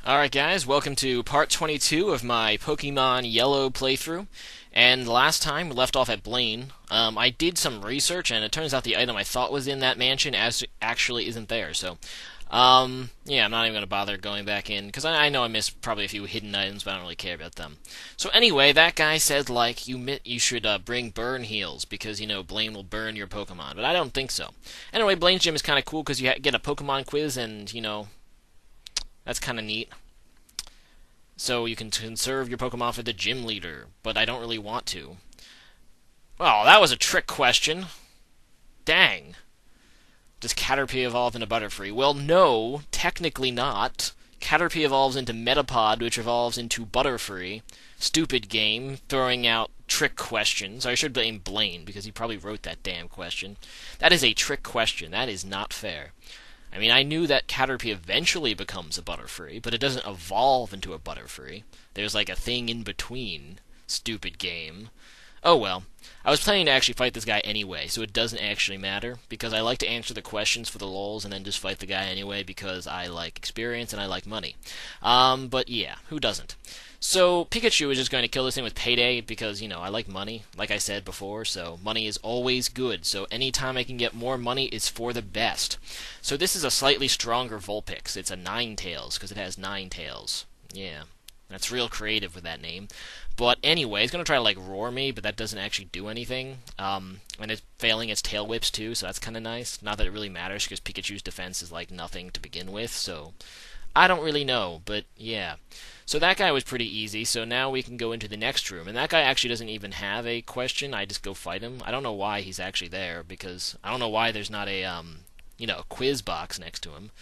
Alright guys, welcome to part 22 of my Pokemon Yellow playthrough. And last time we left off at Blaine. I did some research and it turns out the item I thought was in that mansion actually isn't there. So, yeah, I'm not even going to bother going back in because I know I missed probably a few hidden items, but I don't really care about them. So anyway, that guy said like you should bring burn heals because Blaine will burn your Pokemon, but I don't think so. Anyway, Blaine's gym is kind of cool because you get a Pokemon quiz and that's kind of neat. So you can conserve your Pokemon for the gym leader, but I don't really want to. Well, that was a trick question. Dang. Does Caterpie evolve into Butterfree? Well, no, technically not. Caterpie evolves into Metapod, which evolves into Butterfree. Stupid game, throwing out trick questions. I should blame Blaine, because he probably wrote that damn question. That is a trick question. That is not fair. I mean, I knew that Caterpie eventually becomes a Butterfree, but it doesn't evolve into a Butterfree. There's like a thing in between. Stupid game. Oh well. I was planning to actually fight this guy anyway, so it doesn't actually matter, because I like to answer the questions for the lols and then just fight the guy anyway, because I like experience and I like money. But yeah, who doesn't? So, Pikachu is just going to kill this thing with Payday because, I like money, like I said before, so money is always good. So anytime I can get more money, it's for the best. So this is a slightly stronger Vulpix. It's a Ninetales, because it has 9 tails. Yeah, that's real creative with that name. But anyway, it's going to try to, roar me, but that doesn't actually do anything. And it's failing its tail whips, too, so that's kind of nice. Not that it really matters, because Pikachu's defense is, nothing to begin with, so I don't really know, but yeah. So that guy was pretty easy, so now we can go into the next room. And that guy actually doesn't even have a question, I just go fight him. I don't know why he's actually there, because I don't know why there's not a, a quiz box next to him.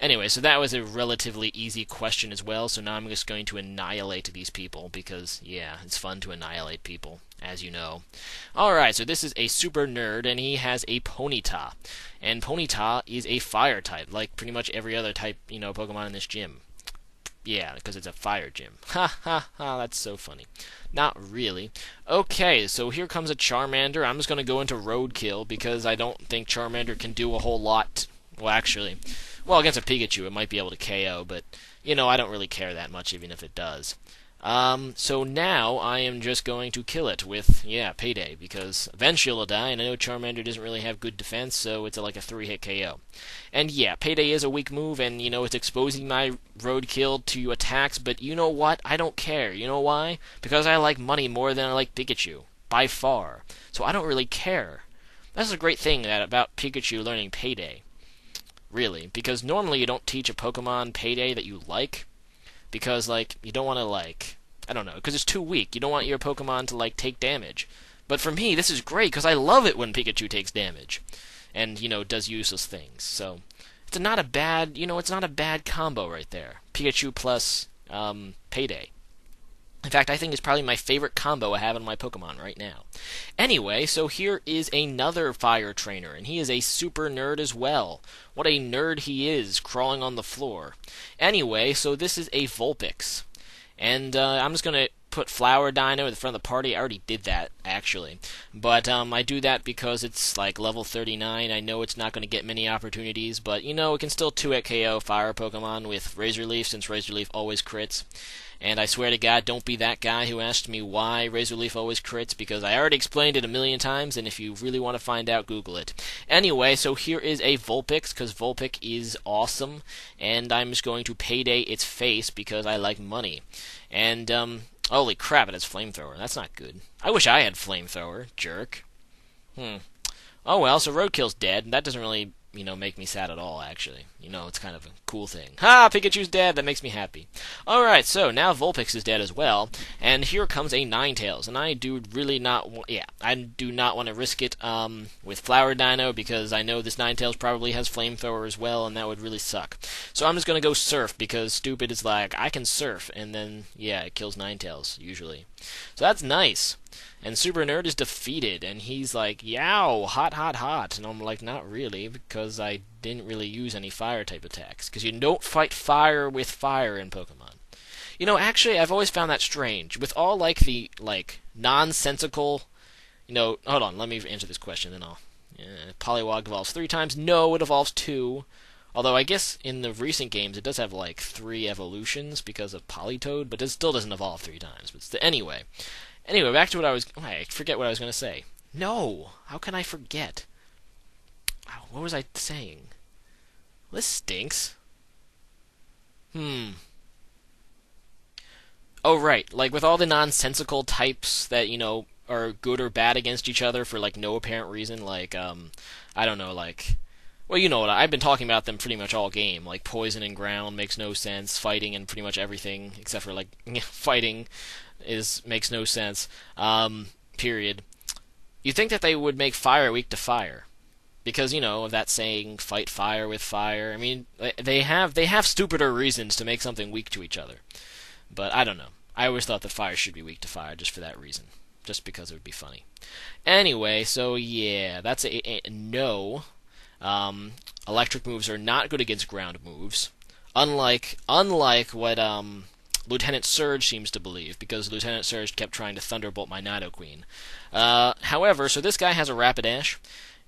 Anyway, so that was a relatively easy question as well, so now I'm just going to annihilate these people, because, yeah, it's fun to annihilate people, as you know. Alright, so this is a super nerd, and he has a Ponyta. And Ponyta is a fire type, like pretty much every other type, Pokemon in this gym. Yeah, because it's a fire gym. Ha ha ha, that's so funny. Not really. Okay, so here comes a Charmander. I'm just going to go into Roadkill, because I don't think Charmander can do a whole lot. Well, actually, against a Pikachu, it might be able to KO, but, I don't really care that much, even if it does. So now I am just going to kill it with, Payday, because eventually it'll die, and I know Charmander doesn't really have good defense, so it's like a 3-hit KO. And yeah, Payday is a weak move, and, it's exposing my Roadkill to attacks, but you know what? I don't care. You know why? Because I like money more than I like Pikachu. By far. So I don't really care. That's a great thing about Pikachu learning Payday. Really. Because normally you don't teach a Pokemon Payday that you like. Because, you don't want to, I don't know, because it's too weak. You don't want your Pokemon to, take damage. But for me, this is great, because I love it when Pikachu takes damage. And, does useless things. So, it's not a bad, it's not a bad combo right there. Pikachu plus, Payday. In fact, I think it's probably my favorite combo I have in my Pokemon right now. Anyway, so here is another fire trainer, and he is a super nerd as well. What a nerd he is, crawling on the floor. Anyway, so this is a Vulpix. And I'm just going to put Flower Dino in the front of the party. I already did that, actually. But I do that because it's, level 39. I know it's not going to get many opportunities, but, it can still 2-hit KO fire Pokemon with Razor Leaf, since Razor Leaf always crits. And I swear to God, don't be that guy who asked me why Razor Leaf always crits, because I already explained it a million times, and if you really want to find out, Google it. Anyway, so here is a Vulpix, because Vulpix is awesome, and I'm just going to Payday its face, because I like money. And, holy crap, it has Flamethrower. That's not good. I wish I had Flamethrower, jerk. Oh well, so Roadkill's dead, and that doesn't really, make me sad at all, actually. It's kind of a cool thing. Ha! Pikachu's dead! That makes me happy. Alright, so now Vulpix is dead as well, and here comes a Ninetales, and I do really not I do not want to risk it, with Flower Dino, because I know this Ninetales probably has Flamethrower as well, and that would really suck. So I'm just gonna go Surf, because Stupid is like, I can Surf, and then, it kills Ninetales, usually. So that's nice. And Super Nerd is defeated, and he's like, yow, hot, hot, hot. And I'm like, not really, because I didn't really use any fire-type attacks. Because you don't fight fire with fire in Pokemon. Actually, I've always found that strange. With all, the, nonsensical, hold on, let me answer this question, then I'll... Poliwag evolves 3 times. No, it evolves 2. Although I guess in the recent games it does have like 3 evolutions because of Politoed, but it still doesn't evolve 3 times. But anyway, back to what I was. Oh, I forget what I was going to say. No, how can I forget? What was I saying? This stinks. Oh, right. Like, with all the nonsensical types that, are good or bad against each other for, like, no apparent reason. Like, I don't know, like... Well, you know what, I've been talking about them pretty much all game. Like, poison and ground makes no sense. Fighting and pretty much everything, except for, like, fighting makes no sense. Period. You'd think that they would make fire weak to fire. Because, of that saying, fight fire with fire. I mean, they have stupider reasons to make something weak to each other. But I don't know. I always thought that fire should be weak to fire just for that reason. Just because it would be funny. Anyway, so yeah, that's a no. Electric moves are not good against ground moves. Unlike what Lieutenant Surge seems to believe, because Lieutenant Surge kept trying to Thunderbolt my Nidoqueen. However, so this guy has a Rapidash,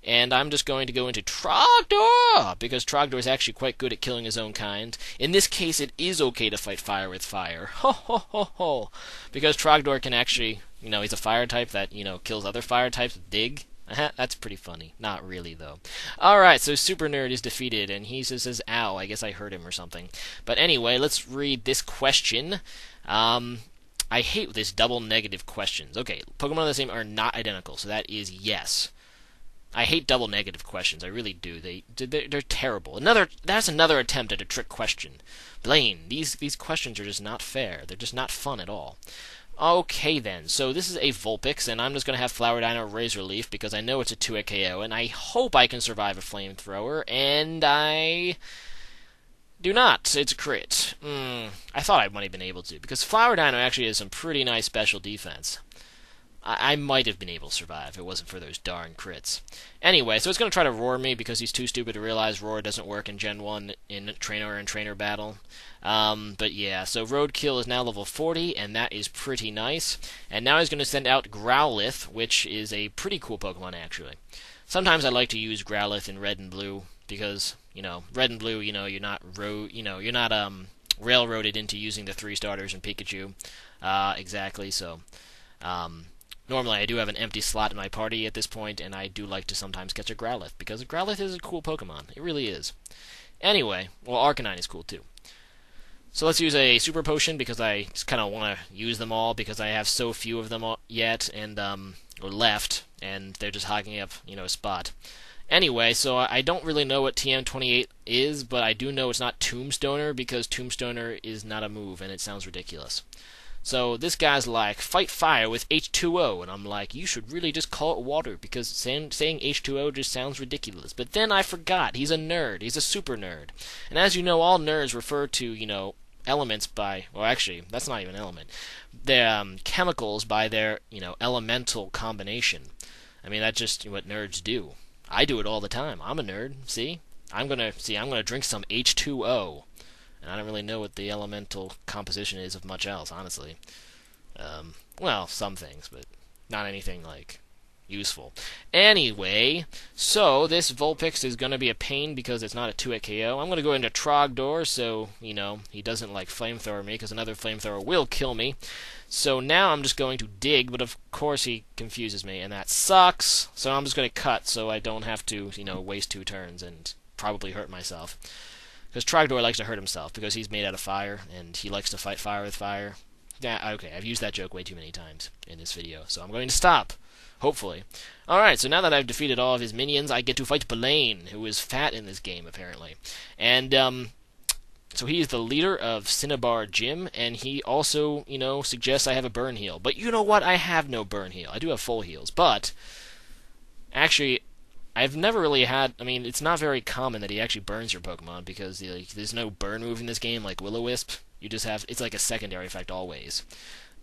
and I'm just going to go into Trogdor, because Trogdor is actually quite good at killing his own kind. In this case, it is okay to fight fire with fire. Ho ho ho ho! Because Trogdor can actually, he's a fire type that, kills other fire types with Dig. That's pretty funny. Not really, though. Alright, so Super Nerd is defeated, and he says, ow, I guess I hurt him or something. But anyway, let's read this question. I hate this double negative questions. Okay, Pokemon of the same are not identical, so that is yes. I hate double negative questions. I really do. They're terrible. That's another attempt at a trick question. Blaine, these questions are just not fair. They're just not fun at all. Okay then, so this is a Vulpix, and I'm just going to have Flower Dino Razor Leaf because I know it's a 2-hit KO, and I hope I can survive a Flamethrower, and I do not. It's a crit. I thought I might have been able to, because Flower Dino actually has some pretty nice special defense. I might have been able to survive if it wasn't for those darn crits. Anyway, so it's going to try to Roar me because he's too stupid to realize Roar doesn't work in Gen 1 in Trainer and Trainer battle. But yeah, so Roadkill is now level 40, and that is pretty nice. And now he's going to send out Growlithe, which is a pretty cool Pokemon, actually. Sometimes I like to use Growlithe in Red and Blue because, Red and Blue, you're not railroaded into using the 3 starters in Pikachu. Exactly, so... Normally, I do have an empty slot in my party at this point, and I do like to sometimes catch a Growlithe, because a Growlithe is a cool Pokemon. It really is. Anyway, well, Arcanine is cool, too. So let's use a Super Potion, because I just kind of want to use them all, because I have so few of them yet, and, or left, and they're just hogging up, a spot. Anyway, so I don't really know what TM28 is, but I do know it's not Tombstoner, because Tombstoner is not a move, and it sounds ridiculous. So this guy's like, fight fire with H2O, and I'm like, you should really just call it water, because saying H2O just sounds ridiculous. But then I forgot, he's a nerd, he's a super nerd. And as you know, all nerds refer to, elements by, well actually, that's not even an element, their chemicals by their, elemental combination. I mean, that's just what nerds do. I do it all the time. I'm a nerd, see? I'm gonna drink some H2O. And I don't really know what the elemental composition is of much else, honestly. Well, some things, but not anything, like, useful. Anyway, so this Vulpix is going to be a pain because it's not a 2-hit KO. I'm going to go into Trogdor, so, he doesn't, like, Flamethrower me, because another Flamethrower will kill me. So now I'm just going to Dig, but of course he confuses me, and that sucks. So I'm just going to cut so I don't have to, waste 2 turns and probably hurt myself. Because Trogdor likes to hurt himself, because he's made out of fire, and he likes to fight fire with fire. Yeah, okay, I've used that joke way too many times in this video, so I'm going to stop. Hopefully. Alright, so now that I've defeated all of his minions, I get to fight Blaine, who is fat in this game, apparently. And, so he is the leader of Cinnabar Gym, and he also, suggests I have a burn heal. But you know what? I have no burn heal. I do have full heals, but... Actually... I've never really had... I mean, it's not very common that he actually burns your Pokemon, because there's no burn move in this game like Will-O-Wisp. You just have... It's like a secondary effect always.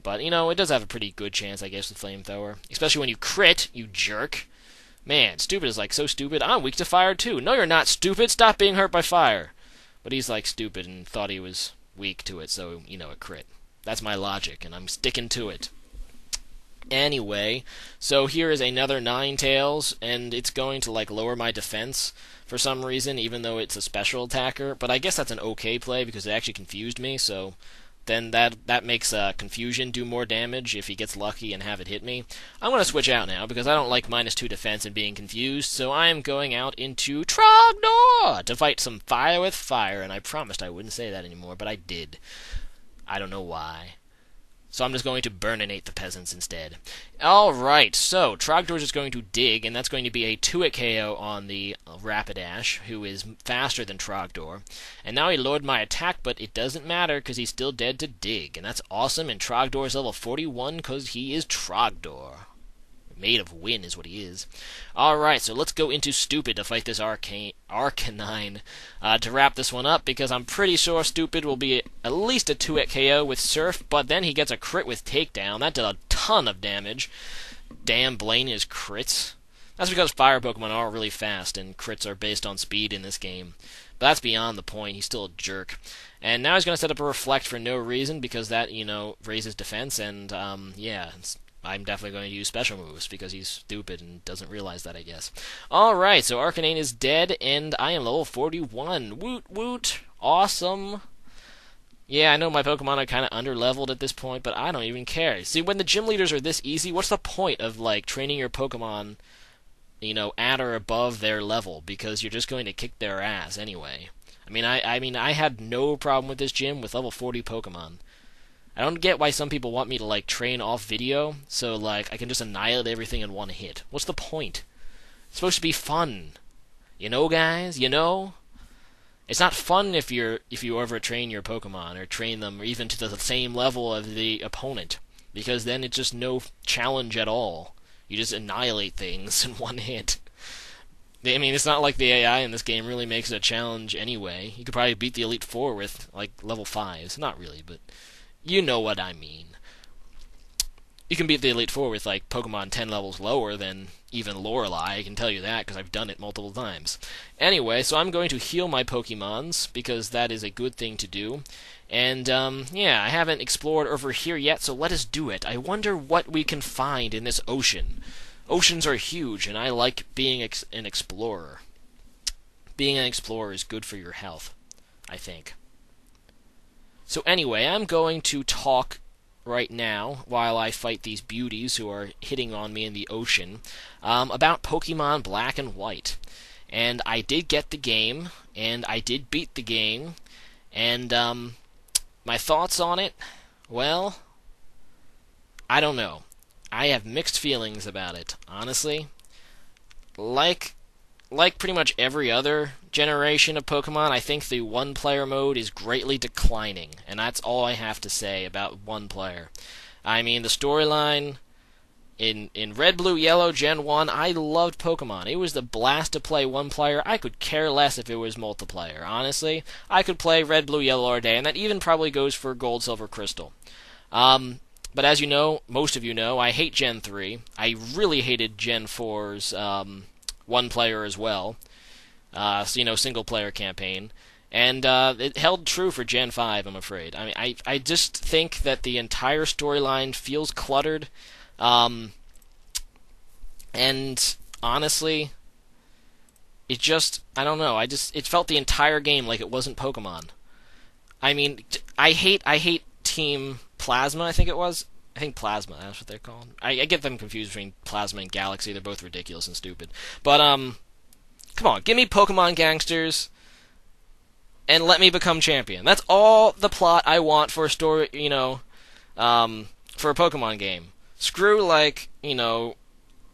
But, it does have a pretty good chance, I guess, with Flamethrower. Especially when you crit, you jerk. Man, stupid is like so stupid. I'm weak to fire too. No, you're not stupid. Stop being hurt by fire. But he's like stupid and thought he was weak to it, so, it crit. That's my logic, and I'm sticking to it. Anyway, so here is another Ninetales, and it's going to like lower my defense for some reason, even though it's a special attacker. But I guess that's an okay play because it actually confused me. So then that makes Confusion do more damage if he gets lucky and have it hit me. I'm going to switch out now because I don't like -2 defense and being confused. So I am going out into Trogdor to fight some fire with fire, and I promised I wouldn't say that anymore, but I did. I don't know why. So I'm just going to burninate the peasants instead. Alright, so Trogdor is just going to dig, and that's going to be a 2-hit KO on the Rapidash, who is faster than Trogdor. And now he lowered my attack, but it doesn't matter because he's still dead to dig. And that's awesome, and Trogdor is level 41 because he is Trogdor. Made of wind is what he is. Alright, so let's go into Stupid to fight this Arcanine to wrap this one up, because I'm pretty sure Stupid will be at least a 2-hit KO with Surf, but then he gets a crit with Takedown. That did a ton of damage. Damn, Blaine is crits. That's because fire Pokemon are really fast, and crits are based on speed in this game. But that's beyond the point. He's still a jerk. And now he's going to set up a Reflect for no reason, because that, raises defense, and, yeah, I'm definitely going to use special moves because he's stupid and doesn't realize that, I guess. Alright, so Arcanine is dead, and I am level 41. Woot woot. Awesome. Yeah, I know my Pokemon are kind of under-leveled at this point, but I don't even care. See, when the gym leaders are this easy, what's the point of, like, training your Pokemon, at or above their level? Because you're just going to kick their ass anyway. I had no problem with this gym with level 40 Pokemon. I don't get why some people want me to, like, train off video, so, like, I can just annihilate everything in one hit. What's the point? It's supposed to be fun. Guys? It's not fun if you overtrain your Pokemon, or train them even to the same level of the opponent, because then it's just no challenge at all. You just annihilate things in one hit. It's not like the AI in this game really makes it a challenge anyway. You could probably beat the Elite Four with, like, level 5s. Not really, but you know what I mean. You can beat the Elite Four with, like, Pokemon 10 levels lower than even Lorelei. I can tell you that, because I've done it multiple times. Anyway, so I'm going to heal my Pokemons, because that is a good thing to do. And, yeah, I haven't explored over here yet, so let us do it. I wonder what we can find in this ocean. Oceans are huge, and I like being an explorer. Being an explorer is good for your health, I think. So anyway, I'm going to talk right now, while I fight these beauties who are hitting on me in the ocean, about Pokemon Black and White. And I did get the game, and I did beat the game, and my thoughts on it, well, I don't know. I have mixed feelings about it, honestly. Like pretty much every other generation of Pokemon, I think the one-player mode is greatly declining, and that's all I have to say about one player. The storyline in Red, Blue, Yellow, Gen 1, I loved Pokemon. It was the blast to play one player. I could care less if it was multiplayer, honestly. I could play Red, Blue, Yellow all day, and that even probably goes for Gold, Silver, Crystal. But as you know, most of you know, I hate Gen 3. I really hated Gen 4's one player as well, single player campaign, and it held true for Gen 5, I'm afraid. I just think that the entire storyline feels cluttered, and honestly, I don't know, it felt the entire game like it wasn't Pokemon. I hate Team Plasma, I think it was. I think Plasma, that's what they're called. I get them confused between Plasma and Galaxy. They're both ridiculous and stupid. But, come on, give me Pokemon gangsters, and let me become champion. That's all the plot I want for a story, for a Pokemon game. Screw,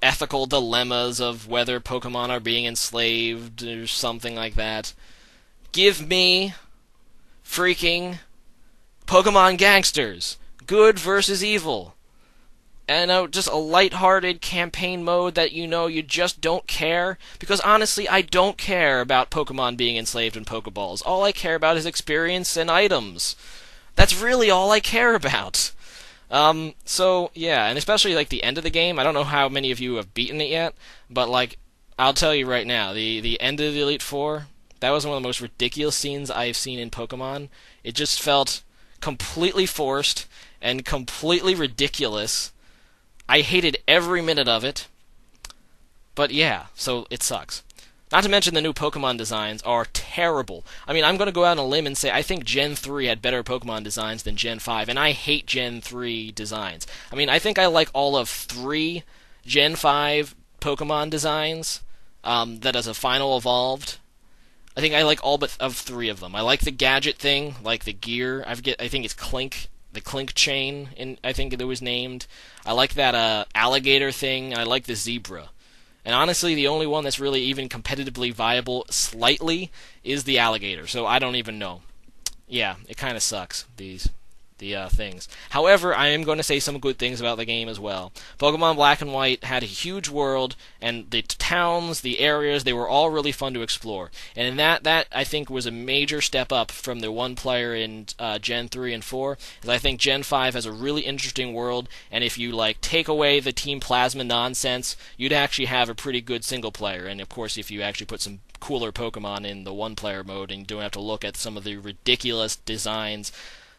ethical dilemmas of whether Pokemon are being enslaved or something like that. Give me freaking Pokemon gangsters. Good versus evil. And just a lighthearted campaign mode that you just don't care. Because honestly, I don't care about Pokemon being enslaved in Pokeballs. All I care about is experience and items. That's really all I care about. So, yeah, and especially, the end of the game. I don't know how many of you have beaten it yet, but, I'll tell you right now, the end of the Elite Four, that was one of the most ridiculous scenes I've seen in Pokemon. It just felt completely forced and completely ridiculous. I hated every minute of it, but yeah, so it sucks. Not to mention the new Pokemon designs are terrible. I mean, I'm going to go out on a limb and say I think Gen 3 had better Pokemon designs than Gen 5, and I hate Gen 3 designs. I mean, I think I like all of 3 Gen 5 Pokemon designs that as a final evolved. I think I like all but of 3 of them. I like the gadget thing, like the gear. I think it's Clink, the Clink chain, I think it was named. I like that alligator thing, and I like the zebra. And honestly, the only one that's really even competitively viable slightly is the alligator, so I don't even know. Yeah, it kind of sucks, the things. However, I am going to say some good things about the game as well. Pokemon Black and White had a huge world, and the towns, the areas, they were all really fun to explore. And in that I think was a major step up from the one player in Gen 3 and 4. Because I think Gen 5 has a really interesting world, and if you like take away the Team Plasma nonsense, you'd actually have a pretty good single player. And of course, if you actually put some cooler Pokemon in the one player mode, and you don't have to look at some of the ridiculous designs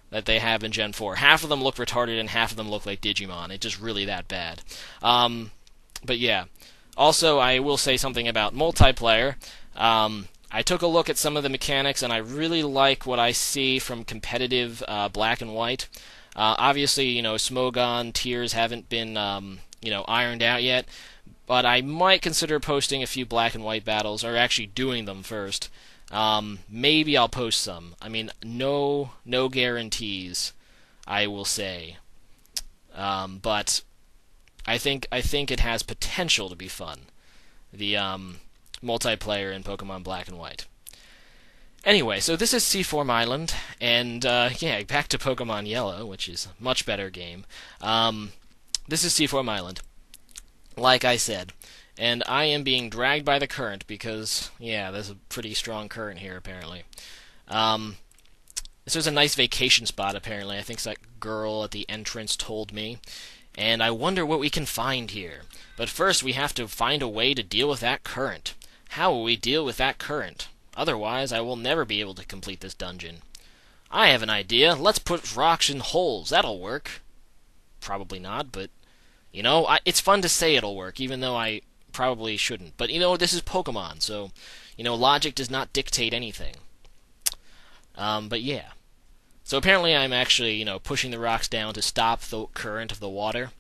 that they have in Gen 4. Half of them look retarded and half of them look like Digimon. It's just really that bad. But yeah. Also, I will say something about multiplayer. I took a look at some of the mechanics, and I really like what I see from competitive Black and White. Obviously, Smogon tiers haven't been, ironed out yet, but I might consider posting a few Black and White battles, or actually doing them first. Maybe I'll post some. I mean, no guarantees, I will say. But I think it has potential to be fun. The multiplayer in Pokemon Black and White. Anyway, so this is Seaform Island, and yeah, back to Pokemon Yellow, which is a much better game. This is Seaform Island, like I said. And I am being dragged by the current because, yeah, there's a pretty strong current here, apparently. This was a nice vacation spot, apparently. I think that girl at the entrance told me. And I wonder what we can find here. But first, we have to find a way to deal with that current. How will we deal with that current? Otherwise, I will never be able to complete this dungeon. I have an idea. Let's put rocks in holes. That'll work. Probably not, but, it's fun to say it'll work, even though I probably shouldn't. But, this is Pokemon, so, logic does not dictate anything. But yeah. So apparently I'm actually, pushing the rocks down to stop the current of the water.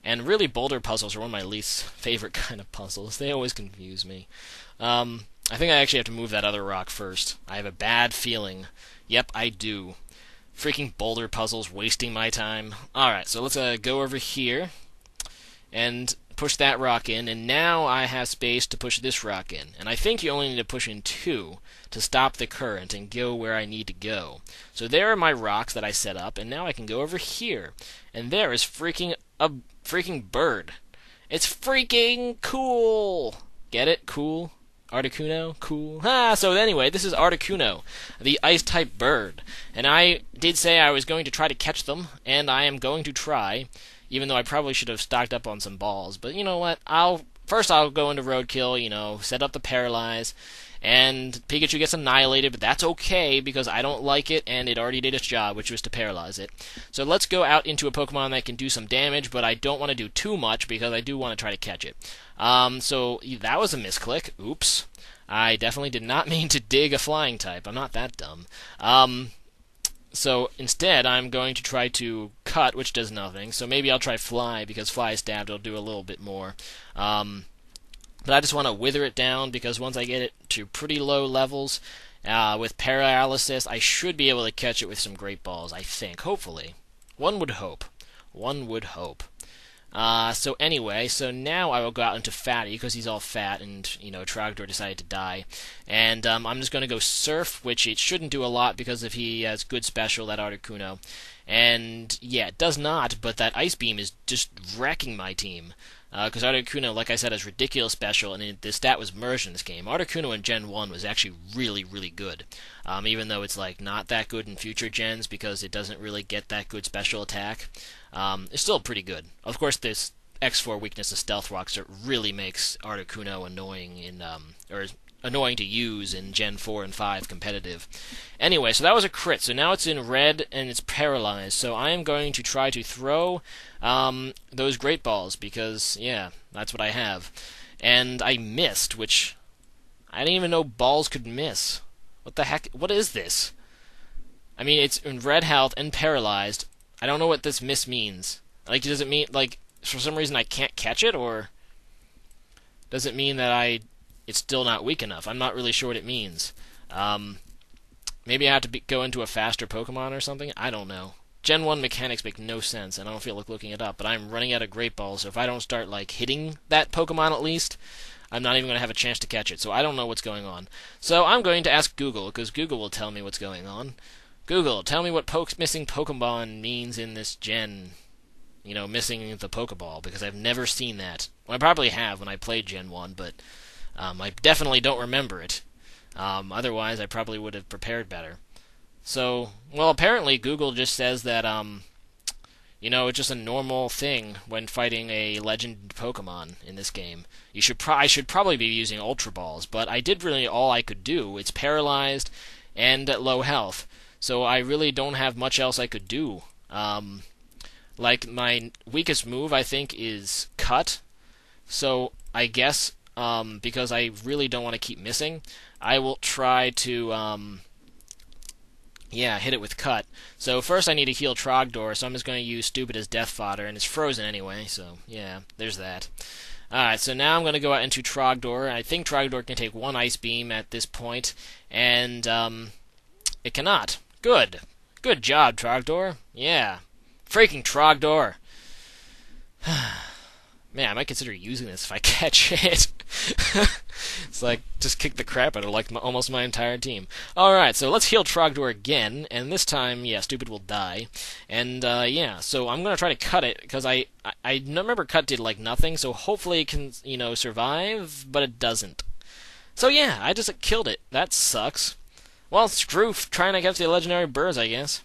And really, boulder puzzles are one of my least favorite kind of puzzles. They always confuse me. I think I actually have to move that other rock first. I have a bad feeling. Yep, I do. Freaking boulder puzzles wasting my time. Alright, so let's go over here. And push that rock in, and now I have space to push this rock in. And I think you only need to push in 2 to stop the current and go where I need to go. So there are my rocks that I set up, and now I can go over here. And there is a freaking bird. It's freaking cool! Get it? Cool? Articuno? Cool. So anyway, this is Articuno, the ice-type bird. And I did say I was going to try to catch them, and I am going to try. Even though I probably should have stocked up on some balls. But you know what? I'll go into Roadkill, set up the Paralyze, and Pikachu gets annihilated, but that's okay, because I don't like it, and it already did its job, which was to paralyze it. So let's go out into a Pokemon that can do some damage, but I don't want to do too much, because I do want to try to catch it. So that was a misclick. Oops. I definitely did not mean to dig a flying type. I'm not that dumb. So instead, I'm going to try to cut, which does nothing. So maybe I'll try fly, because fly stabbed will do a little bit more. But I just want to wither it down, because once I get it to pretty low levels, with paralysis, I should be able to catch it with some great balls, I think. Hopefully. One would hope. One would hope. So anyway, so now I will go out into Fatty, because he's all fat, and, Trogdor decided to die. And I'm just going to go Surf, which it shouldn't do a lot, because if he has good special, that Articuno. And, yeah, it does not, but that Ice Beam is just wrecking my team. Because Articuno, like I said, has ridiculous special, and the stat was merged in this game. Articuno in Gen 1 was actually really, really good. Even though it's, not that good in future gens, because it doesn't really get that good special attack. It's still pretty good. Of course, this X4 weakness of Stealth Rocks really makes Articuno annoying in, or annoying to use in Gen 4 and 5 competitive. Anyway, so that was a crit. So now it's in red and it's paralyzed. So I am going to try to throw those great balls because, yeah, that's what I have. And I missed, which I didn't even know balls could miss. What the heck? What is this? I mean, it's in red health and paralyzed. I don't know what this miss means. Like, does it mean, like, for some reason I can't catch it, or does it mean that it's still not weak enough? I'm not really sure what it means. Maybe I have to go into a faster Pokemon or something? I don't know. Gen 1 mechanics make no sense, and I don't feel like looking it up, but I'm running out of Great Balls, so if I don't start, like, hitting that Pokemon at least, I'm not even going to have a chance to catch it, so I don't know what's going on. So I'm going to ask Google, because Google will tell me what's going on. Google, tell me what missing Pokemon means in this gen. You know, missing the Pokeball, because I've never seen that. Well, I probably have when I played Gen 1, but I definitely don't remember it. Otherwise, I probably would have prepared better. So, well, apparently Google just says that, you know, it's just a normal thing when fighting a legend Pokemon in this game. I should probably be using Ultra Balls, but I did really all I could do. It's paralyzed and at low health, so I really don't have much else I could do. Like, my weakest move, I think, is Cut. So, I guess, because I really don't want to keep missing, I will try to, hit it with Cut. So, first I need to heal Trogdor, so I'm just going to use Stupid as Death Fodder, and it's frozen anyway, so, yeah, there's that. Alright, so now I'm going to go out into Trogdor. I think Trogdor can take one Ice Beam at this point, and, it cannot. Good. Good job, Trogdor. Yeah. Freaking Trogdor. Man, I might consider using this if I catch it. It's like, just kick the crap out of like almost my entire team. Alright, so let's heal Trogdor again, and this time, yeah, Stupid will die. And, yeah, so I'm gonna try to cut it, because I remember Cut did like nothing, so hopefully it can, you know, survive, but it doesn't. So yeah, I just killed it. That sucks. Well, screw trying to catch the legendary birds, I guess.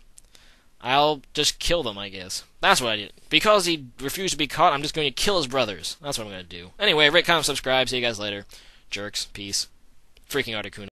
I'll just kill them, I guess. That's what I did. Because he refused to be caught, I'm just going to kill his brothers. That's what I'm going to do. Anyway, rate, comment, subscribe. See you guys later. Jerks. Peace. Freaking Articuno.